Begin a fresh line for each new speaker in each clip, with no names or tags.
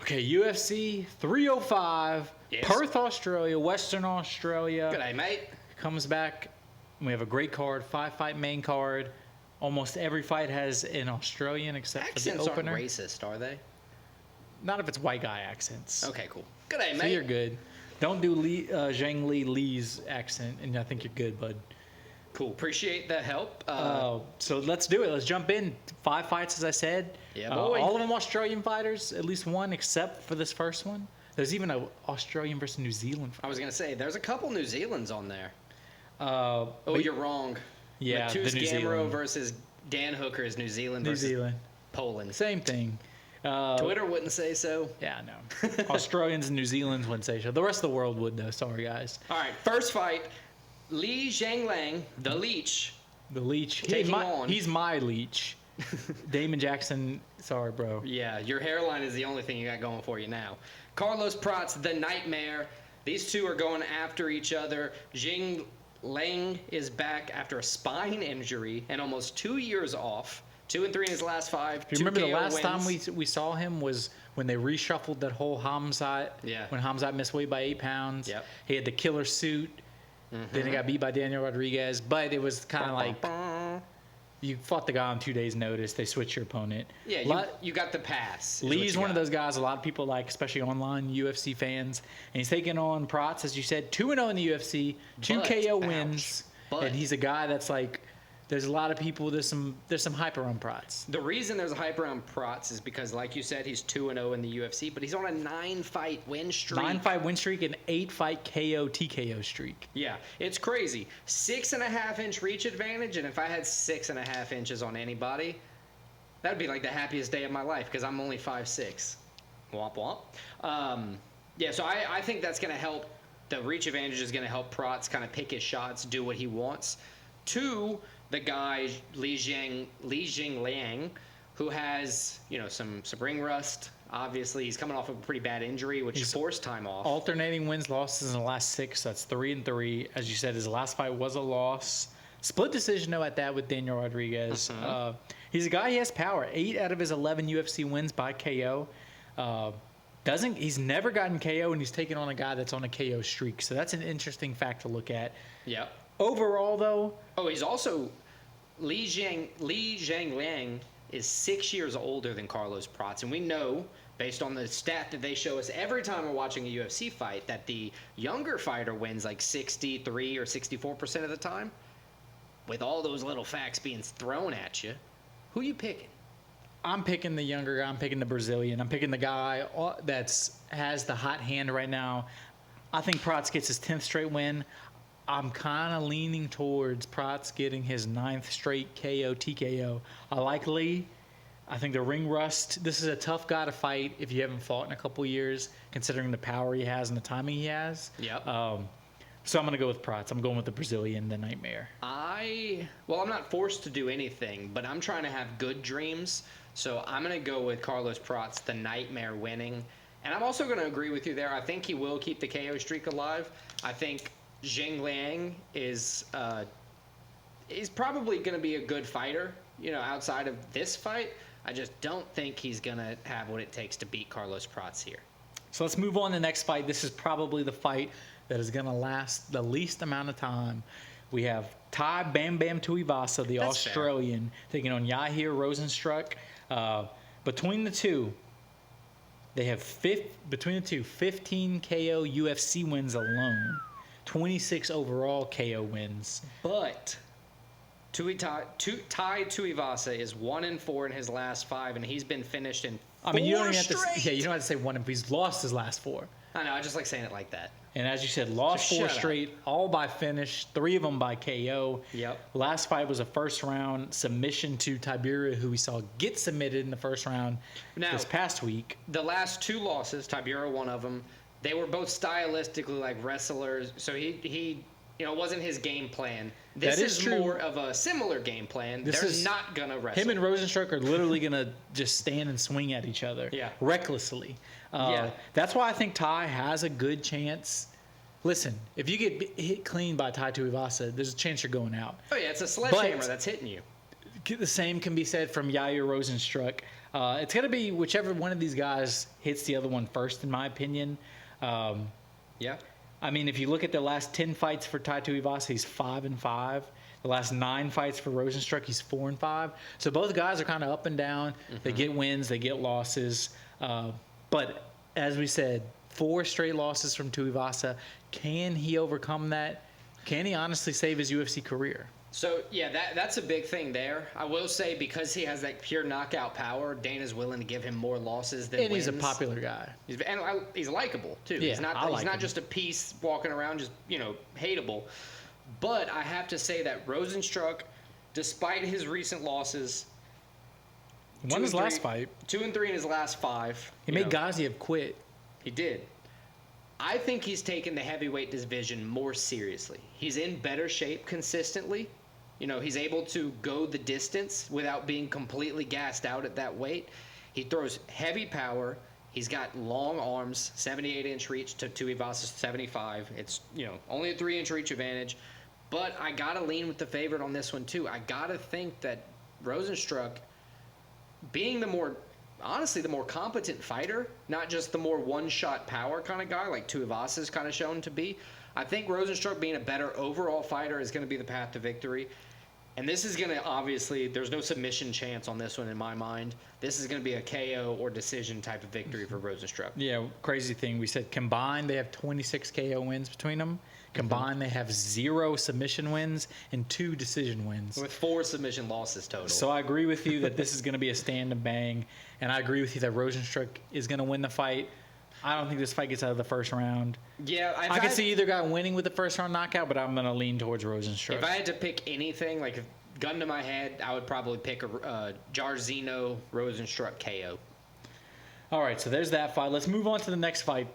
Okay, UFC 305,
Yes.
Perth, Australia, Western Australia.
G'day, mate.
Comes back. We have a great card, 5-fight main card. Almost every fight has an Australian except
Accents
for the opener.
aren't racist, are they?
Not if it's white guy accents.
Okay, cool. G'day,
So
mate.
you're good. Don't do Zhang Li's accent, and I think you're good, bud.
Cool. Appreciate the help.
So let's do it. Let's jump in. 5 fights, as I said.
Yeah, boy.
All of them Australian fighters, at least one, except for this first one. There's even an Australian versus New Zealand fight.
I was going to say, there's a couple New Zealands on there.
But
You're wrong.
Yeah,
Matus
the New
Gamero
Zealand.
versus Dan Hooker is New Zealand
New
versus
Zealand.
Poland.
Same thing.
Twitter wouldn't say so.
Yeah, no. Australians and New Zealanders wouldn't say so. The rest of the world would, though. Sorry, guys.
All right, first fight. Li Zhanglang, the Leech.
The Leech.
Taking on.
He's my Leech. Damon Jackson. Sorry, bro.
Yeah, your hairline is the only thing you got going for you now. Carlos Prats, the Nightmare. These two are going after each other. Jing Lang is back after a spine injury and almost 2 years off. 2-3 in his last 5.
Do you remember the last time we saw him was when they reshuffled that whole Hamzat?
Yeah.
When Hamzat missed weight by 8 pounds.
Yep.
He had the killer suit. Then he got beat by Daniel Rodriguez. But it was kind of like you fought the guy on 2 days' notice. They switched your opponent.
Yeah, you got the pass.
Lee's one of those guys a lot of people like, especially online UFC fans. And he's taking on Prats, as you said, 2-0 in the UFC, 2 KO wins. And he's a guy that's like, there's a lot of people, there's some hype around Prats.
The reason there's a hype around Prats is because, like you said, he's 2-0 in the UFC, but he's on a 9-fight win streak.
9-fight win streak and 8-fight KO TKO streak.
Yeah, it's crazy. 6.5-inch reach advantage, and if I had 6.5 inches on anybody, that would be like the happiest day of my life because I'm only 5'6". Womp womp. Yeah, so I think that's going to help. The reach advantage is going to help Prats kind of pick his shots, do what he wants. 2, the guy Li Jingliang, who has some ring rust. Obviously, he's coming off of a pretty bad injury, which forced time off.
Alternating wins, losses in the last 6. That's 3-3. As you said, his last fight was a loss. Split decision, though, at that with Daniel Rodriguez. He's a guy, he has power. 8 out of his 11 UFC wins by KO. He's never gotten KO, and he's taking on a guy that's on a KO streak. So that's an interesting fact to look at.
Yep.
Overall, though.
Oh, he's also Li Zhangliang is 6 years older than Carlos Prats, and we know based on the stat that they show us every time we're watching a UFC fight that the younger fighter wins like 63 or 64% of the time. With all those little facts being thrown at you, who you picking?
I'm picking the younger guy. I'm picking the Brazilian. I'm picking the guy that has the hot hand right now. I think Prats gets his 10th straight win. I'm kind of leaning towards Prats getting his 9th straight KO TKO. I like Lee. I think the ring rust, this is a tough guy to fight if you haven't fought in a couple years, considering the power he has and the timing he has.
Yep.
So I'm going to go with Prats. I'm going with the Brazilian, the Nightmare.
I'm not forced to do anything, but I'm trying to have good dreams. So I'm going to go with Carlos Prats, the Nightmare, winning. And I'm also going to agree with you there. I think he will keep the KO streak alive. I think Jing Liang is probably going to be a good fighter, outside of this fight. I just don't think he's going to have what it takes to beat Carlos Prats here.
So let's move on to the next fight. This is probably the fight that is going to last the least amount of time. We have Tai Bam Bam Tuivasa, the
That's
Australian, taking on Yair Rozenstruik. Between the two, they have 15 KO UFC wins alone, 26 overall KO wins.
But Tai Tuivasa is 1-4 in his last 5, and he's been finished in 4
you don't
straight.
you don't have to say one if he's lost his last 4.
I know. I just like saying it like that.
And as you said, lost 4 straight, all by finish, 3 of them by KO.
Yep.
Last fight was a first-round submission to Tibera, who we saw get submitted in the first round this past week.
The last 2 losses, Tibera one of them, they were both stylistically like wrestlers. So he it wasn't his game plan. This is more of a similar game plan. They're not going to wrestle.
Him and Rozenstruik are literally going to just stand and swing at each other recklessly. That's why I think Tai has a good chance. Listen, if you get hit clean by Tai Tuivasa, there's a chance you're going out.
Oh, yeah, it's a sledgehammer that's hitting you.
The same can be said from Yair Rosenstruck. It's going to be whichever one of these guys hits the other one first, in my opinion.
Yeah.
I mean, if you look at the last 10 fights for Tai Tuivasa, he's 5-5. The last 9 fights for Rosenstruck, he's 4-5. So both guys are kind of up and down. They get wins, they get losses. But as we said, 4 straight losses from Tuivasa. Can he overcome that? Can he honestly save his UFC career?
So, yeah, that's a big thing there. I will say because he has that pure knockout power, Dana's willing to give him more losses than
And
wins.
he's a popular guy.
He's likable, too.
Yeah,
he's not,
I like
he's not
him.
just a piece walking around just, hateable. But I have to say that Rosenstruck, despite his recent losses...
He won his last fight.
2-3 in his last 5.
He made Gaziev quit.
He did. I think he's taken the heavyweight division more seriously. He's in better shape consistently. He's able to go the distance without being completely gassed out at that weight. He throws heavy power. He's got long arms, 78-inch reach to Tuivasa's 75. It's, only a 3-inch reach advantage. But I got to lean with the favorite on this one, too. I got to think that Rosenstruck, being the more competent fighter, not just the more one-shot power kind of guy like Tuivasa's kind of shown to be. I think Rosenstruck being a better overall fighter is going to be the path to victory. And this is going to, obviously, there's no submission chance on this one in my mind. This is going to be a KO or decision type of victory for Rosenstruck.
Yeah, crazy thing. We said combined they have 26 KO wins between them. Combined they have 0 submission wins and 2 decision wins.
With 4 submission losses total.
So I agree with you that this is going to be a stand and bang. And I agree with you that Rosenstruck is going to win the fight. I don't think this fight gets out of the first round.
Yeah,
I can see either guy winning with the first round knockout, but I'm going to lean towards Rosenstruck.
If I had to pick anything, like gun to my head, I would probably pick a Jairzinho Rosenstruck KO.
All right, so there's that fight. Let's move on to the next fight.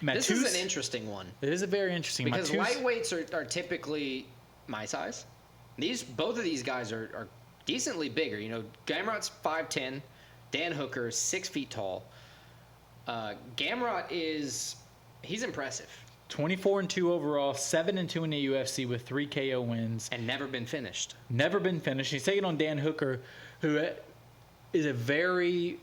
This is an interesting one.
It is a very interesting
because lightweights are typically my size. Both of these guys are decently bigger. Gamrot's 5'10", Dan Hooker is 6 feet tall. Gamrot he's impressive.
24-2 overall, 7-2 in the UFC with 3 KO wins.
And never been finished.
Never been finished. He's taking on Dan Hooker, who is a very...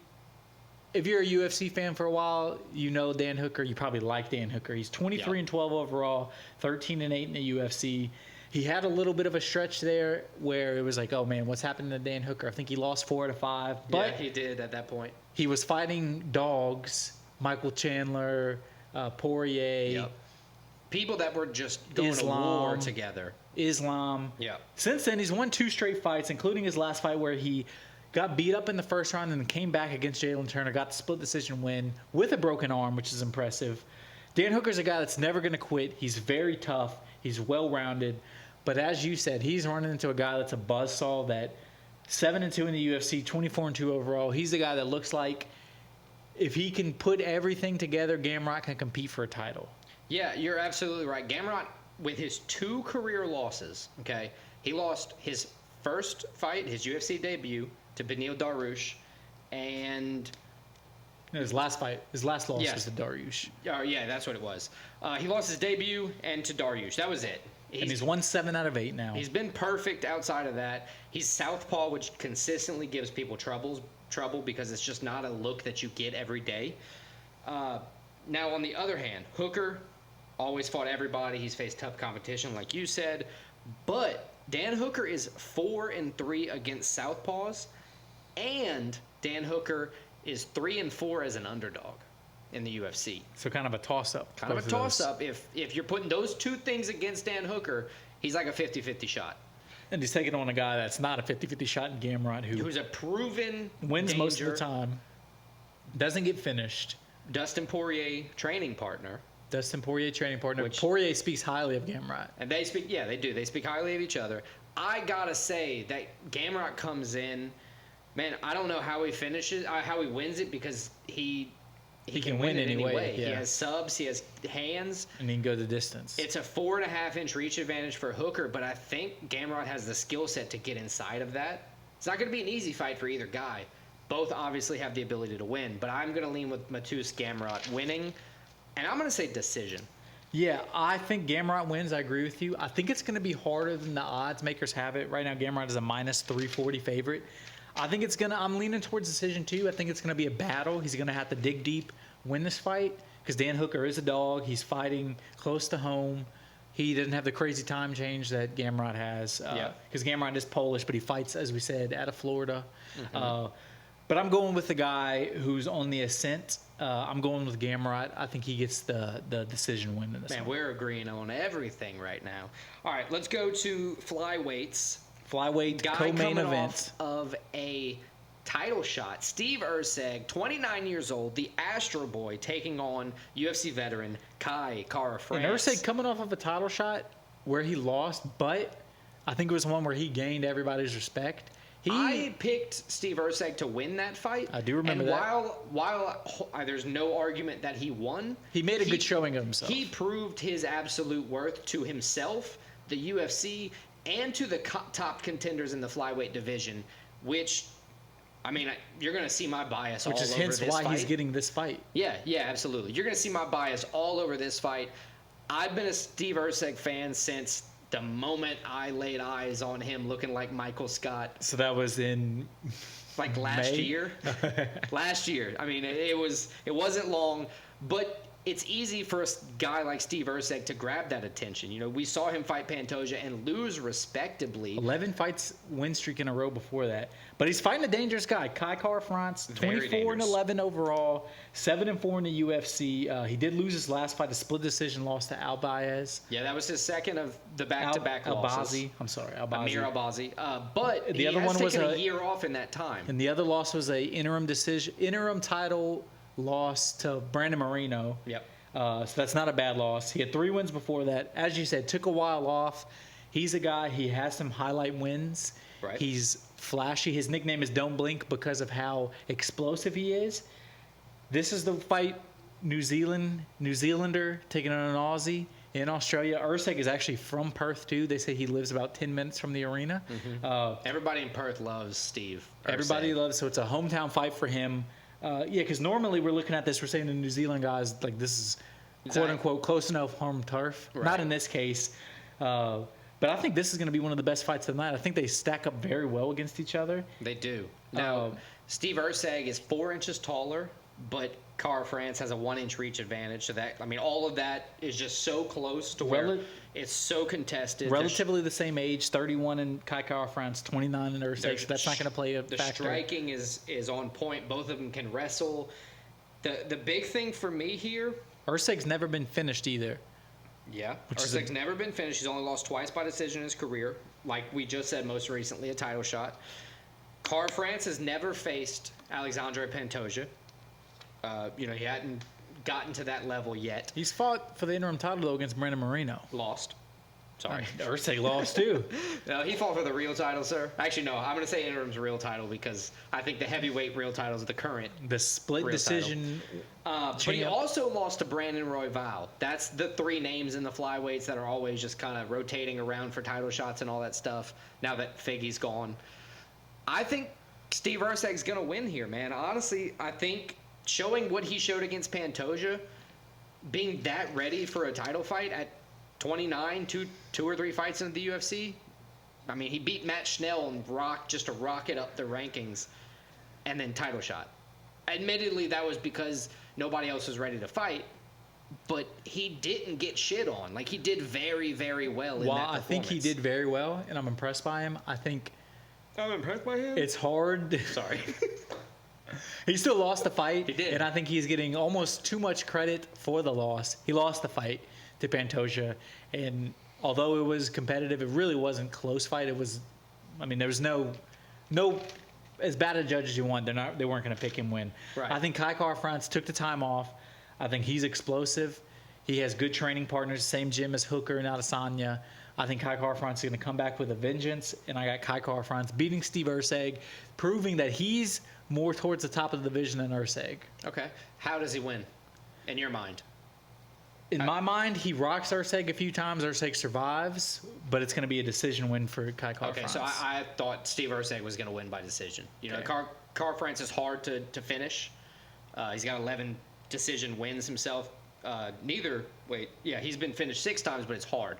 If you're a UFC fan for a while, you know Dan Hooker. You probably like Dan Hooker. He's 23-12 overall, 13-8 in the UFC. He had a little bit of a stretch there where it was like, oh, man, what's happening to Dan Hooker? I think he lost 4 out of 5. But
yeah, he did at that point.
He was fighting dogs, Michael Chandler, Poirier.
Yep. People that were just going to war together.
Islam.
Yeah.
Since then, he's won 2 straight fights, including his last fight where he got beat up in the first round and then came back against Jalen Turner, got the split decision win with a broken arm, which is impressive. Dan Hooker's a guy that's never going to quit. He's very tough. He's well-rounded. But as you said, he's running into a guy that's a buzzsaw that 7-2 in the UFC, 24-2 overall. He's the guy that looks like if he can put everything together, Gamrot can compete for a title.
Yeah, you're absolutely right. Gamrot, with his 2 career losses, okay, he lost his first fight, his UFC debut, to Beneil Dariush, and...
His last loss was to Dariush.
Yeah, that's what it was. He lost his debut and to Dariush. That was it.
And he's won 7 out of 8 now.
He's been perfect outside of that. He's southpaw, which consistently gives people trouble because it's just not a look that you get every day. Now, on the other hand, Hooker always fought everybody. He's faced tough competition, like you said. But Dan Hooker is 4-3 against southpaws, and Dan Hooker is 3-4 as an underdog in the UFC.
So kind of a toss-up.
Kind of a toss-up. If you're putting those 2 things against Dan Hooker, he's like a 50-50 shot.
And he's taking on a guy that's not a 50-50 shot in Gamrot,
who's a proven
wins
danger.
Most of the time, doesn't get finished.
Dustin Poirier, training partner.
Which Poirier speaks highly of Gamrot.
And they speak, they do. They speak highly of each other. I gotta say that Gamrot comes in, man, I don't know how he finishes, how he wins it because he can win it anyway.
Yeah.
He has subs, he has hands.
And he can go the distance.
It's a 4.5-inch reach advantage for Hooker, but I think Gamrot has the skill set to get inside of that. It's not going to be an easy fight for either guy. Both obviously have the ability to win, but I'm going to lean with Mateusz Gamrot winning, and I'm going to say decision.
Yeah, I think Gamrot wins. I agree with you. I think it's going to be harder than the odds makers have it. Right now, Gamrot is a minus 340 favorite. I think it's going to, I'm leaning towards decision too. I think it's going to be a battle. He's going to have to dig deep, win this fight, because Dan Hooker is a dog. He's fighting close to home. He doesn't have the crazy time change that Gamrot has. Because Gamrot is Polish, but he fights, as we said, out of Florida. But I'm going with the guy who's on the ascent. I'm going with Gamrot. I think he gets the decision win in this one.
We're agreeing on everything right now. All right, let's go to flyweights.
Flyweight
Guy
co-main
coming
event.
off of a title shot. Steve Erceg, 29 years old, the Astro Boy, taking on UFC veteran Kai Kara-France.
And Erceg coming off of a title shot where he lost, but I think it was one where he gained everybody's respect.
I picked Steve Erceg to win that fight.
I do remember
and
that.
While there's no argument that he won,
He made a good showing of himself.
He proved his absolute worth to himself, the UFC, and to the top contenders in the flyweight division, which, I mean, you're going to see my bias all over this fight.
Which is hence why he's getting this fight.
Yeah, absolutely. You're going to see my bias all over this fight. I've been a Steve Erceg fan since the moment I laid eyes on him looking like Michael Scott.
So that was in
like last
May?
year. Last year. I mean, it wasn't long, but it's easy for a guy like Steve Erceg to grab that attention. You know, we saw him fight Pantoja and lose respectably.
11 fights win streak in a row before that. But he's fighting a dangerous guy. Kai Kara-France, 24-11 overall, 7-4 in the UFC. He did lose his last fight, a split decision loss to Al Baez.
Yeah, that was his second of the back-to-back losses.
I'm sorry,
Amir Albazi. But
the other
has
one was
taken a year off in that time.
And the other loss was a interim title loss to Brandon Moreno.
Yep.
So that's not a bad loss. He had 3 wins before that. As you said, took a while off. He's a guy, he has some highlight wins.
Right.
He's flashy. His nickname is Don't Blink because of how explosive he is. This is the fight, New Zealander taking on an Aussie in Australia. Erceg is actually from Perth, too. They say he lives about 10 minutes from the arena.
Everybody in Perth loves Steve Erceg.
Everybody loves, so it's a hometown fight for him. Because normally we're looking at this, we're saying the New Zealand guys, like this is quote-unquote close enough home turf.
Right.
Not in this case. But I think this is going to be one of the best fights of the night. I think they stack up very well against each other.
They do. Now, Steve Erceg is 4 inches taller, but Kara-France has a 1-inch reach advantage. So that, I mean, all of that is just so close to where it's so contested.
Relatively the same age, 31 in Kai Kara-France, 29 in Erceg. So that's not going to play a factor.
The striking is on point. Both of them can wrestle. The big thing for me here,
Erceg's never been finished either.
Yeah, Erceg's never been finished. He's only lost twice by decision in his career. Like we just said, most recently a title shot. Kara-France has never faced Alexandre Pantoja. He hadn't gotten to that level yet.
He's fought for the interim title, though, against Brandon Moreno.
Lost. Sorry.
Erceg lost, too.
No, he fought for the real title, sir. Actually, no, I'm going to say interim's real title because I think the heavyweight real title is the current.
The split decision.
But he also lost to Brandon Royval. That's the 3 names in the flyweights that are always just kind of rotating around for title shots and all that stuff now that Figgy's gone. I think Steve Erceg's going to win here, man. Honestly, I think showing what he showed against Pantoja, being that ready for a title fight at 29, two or three fights in the UFC. I mean, he beat Matt Schnell and just to rocket up the rankings, and then title shot. Admittedly, that was because nobody else was ready to fight, but he didn't get shit on. Like, he did very, very well in that performance.
I think he did very well, and I'm impressed by him.
I'm impressed by him?
It's hard.
Sorry.
He still lost the fight.
He did.
And I think he's getting almost too much credit for the loss. He lost the fight to Pantoja, and although it was competitive, it really wasn't a close fight. It was, I mean, there was no as bad a judge as you want. They weren't going to pick him win.
Right.
I think Kai Kara-France took the time off. I think he's explosive. He has good training partners, same gym as Hooker and Adesanya. I think Kai Kara-France is going to come back with a vengeance, and I got Kai Kara-France beating Steve Erceg, proving that he's more towards the top of the division than Erceg.
Okay. How does he win, in your mind?
In my mind, he rocks Erceg a few times. Erceg survives, but it's going to be a decision win for Kai Kara-France.
Okay, so I thought Steve Erceg was going to win by decision. You know, Kara-France is hard to finish. He's got 11 decision wins himself. He's been finished 6 times, but it's hard.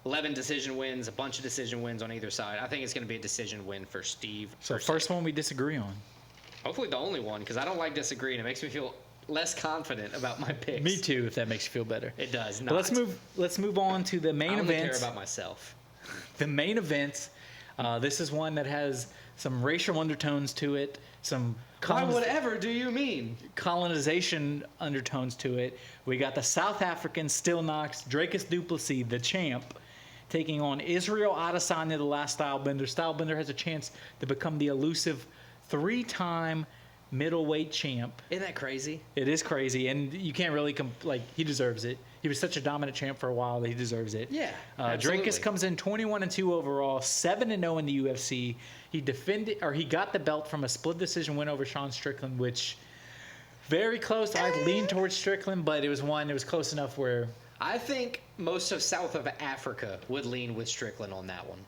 11 decision wins, a bunch of decision wins on either side. I think it's going to be a decision win for Steve.
So first one we disagree on.
Hopefully the only one, because I don't like disagreeing. It makes me feel less confident about my picks.
Me too, if that makes you feel better.
It does not.
But let's move on to the main event.
I only care about myself.
The main event. This is one that has some racial undertones to it, some
whatever do you mean?
Colonization undertones to it. We got the South African Still Knocks, Dracus du Plessis, the champ, taking on Israel Adesanya, the last Stylebender. Stylebender has a chance to become the elusive 3-time middleweight champ.
Isn't that crazy?
It is crazy, and you can't really he deserves it. He was such a dominant champ for a while that he deserves it.
Yeah,
Dracus comes in 21-2 overall, 7-0 in the UFC. He got the belt from a split decision win over Sean Strickland, which very close. I leaned towards Strickland, but it was close enough where
I think most of South of Africa would lean with Strickland on that one.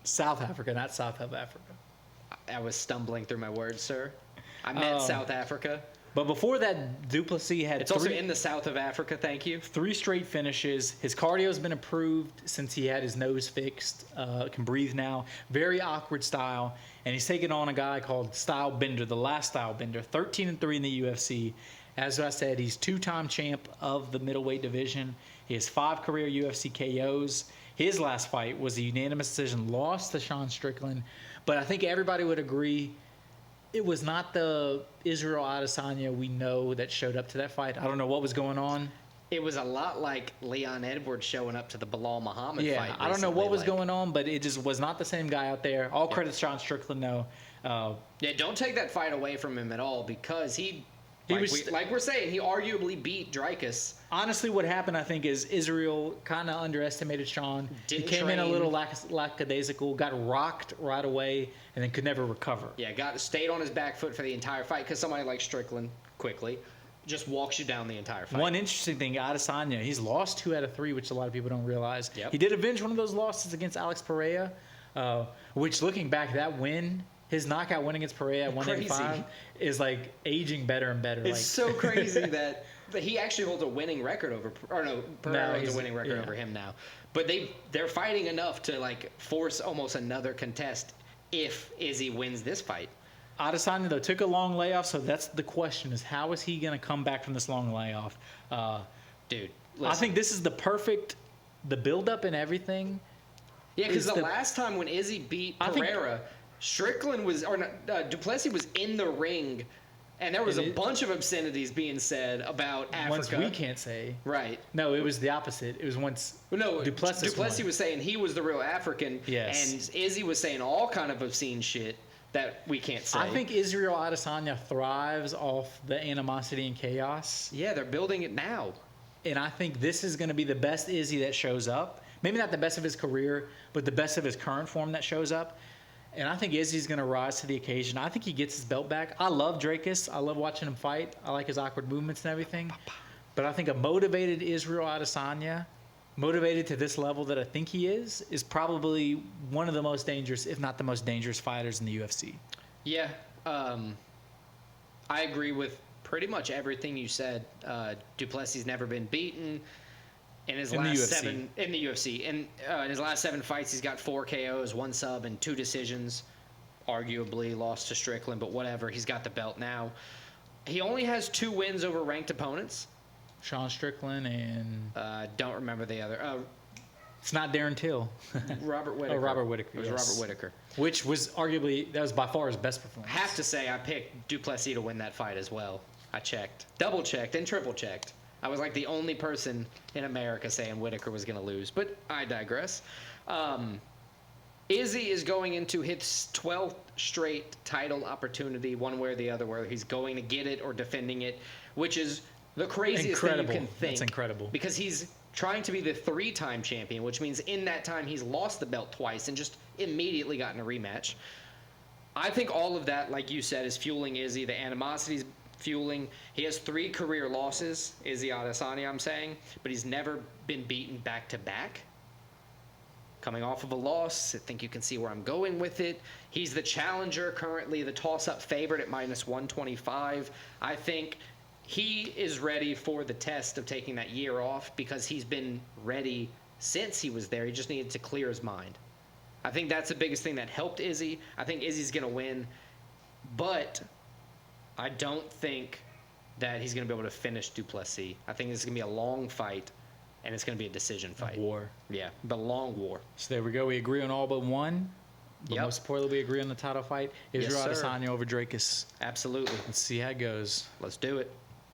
South Africa, not South of Africa.
I was stumbling through my words, sir. I meant South Africa.
But before that, du Plessis had
It's also in the south of Africa, thank you.
3 straight finishes. His cardio's been improved since he had his nose fixed. Can breathe now. Very awkward style. And he's taking on a guy called Stylebender, the last Stylebender, 13-3 in the UFC. As I said, he's 2-time champ of the middleweight division. He has 5 career UFC KOs. His last fight was a unanimous decision loss to Sean Strickland. But I think everybody would agree it was not the Israel Adesanya we know that showed up to that fight. I don't know what was going on.
It was a lot like Leon Edwards showing up to the Bilal Muhammad fight.
Yeah, I don't know what was going on, but it just was not the same guy out there. All credit to Sean Strickland, though.
Don't take that fight away from him at all, because like we're saying, he arguably beat Dracus.
Honestly, what happened, I think, is Israel kind of underestimated Sean. He came in a little lackadaisical, got rocked right away, and then could never recover.
Yeah, stayed on his back foot for the entire fight, because somebody like Strickland quickly just walks you down the entire fight.
One interesting thing, Adesanya, he's lost 2 out of 3, which a lot of people don't realize.
Yep.
He did avenge one of those losses against Alex Pereira, which, looking back, that win, his knockout win against Pereira at 185 is like aging better and better.
It's so crazy that he actually holds a winning record over, Pereira holds a winning record over him now. But they're fighting enough to like force almost another contest if Izzy wins this fight.
Adesanya, though, took a long layoff, so that's the question: is how is he going to come back from this long layoff?
Dude, listen.
I think this is the build-up and everything.
Yeah, because the last time when Izzy beat Pereira, Strickland du Plessis was in the ring, and there was a bunch of obscenities being said about Africa.
Once we can't say.
Right.
No, it was the opposite. It was once du Plessis
was saying he was the real African,
yes.
And Izzy was saying all kind of obscene shit that we can't say.
I think Israel Adesanya thrives off the animosity and chaos.
Yeah, they're building it now.
And I think this is going to be the best Izzy that shows up. Maybe not the best of his career, but the best of his current form that shows up. And I think Izzy's going to rise to the occasion. I think he gets his belt back. I love Dracus. I love watching him fight. I like his awkward movements and everything. But I think a motivated Israel Adesanya, motivated to this level that I think he is probably one of the most dangerous, if not the most dangerous fighters in the UFC.
Yeah. I agree with pretty much everything you said. Du Plessis never been beaten. In the UFC. In his last 7 fights, he's got 4 KOs, 1 sub, and 2 decisions. Arguably lost to Strickland, but whatever. He's got the belt now. He only has 2 wins over ranked opponents.
Sean Strickland and...
don't remember the other.
It's not Darren Till.
Robert Whitaker.
Oh, Robert Whitaker.
It was Robert Whitaker.
Which was arguably, that was by far his best performance.
Have to say, I picked du Plessis to win that fight as well. I checked. Double-checked and triple-checked. I was like the only person in America saying Whitaker was going to lose, but I digress. Izzy is going into his 12th straight title opportunity, one way or the other, where he's going to get it or defending it, which is the craziest thing you can think.
That's incredible.
Because he's trying to be the 3-time champion, which means in that time he's lost the belt twice and just immediately gotten a rematch. I think all of that, like you said, is fueling Izzy. The animosity's fueling. He has 3 career losses, Izzy Adesanya, I'm saying, but he's never been beaten back-to-back. Coming off of a loss, I think you can see where I'm going with it. He's the challenger, currently the toss-up favorite at -125. I think he is ready for the test of taking that year off because he's been ready since he was there. He just needed to clear his mind. I think that's the biggest thing that helped Izzy. I think Izzy's going to win, but I don't think that he's going to be able to finish Duplessis. I think this is going to be a long fight, and it's going to be a decision fight.
War.
Yeah, the long war.
So there we go. We agree on all but one. But
Yep.
most importantly, we agree on the title fight. Israel
Yes, sir.
Adesanya over Drakus.
Absolutely.
Let's see how it goes.
Let's do it.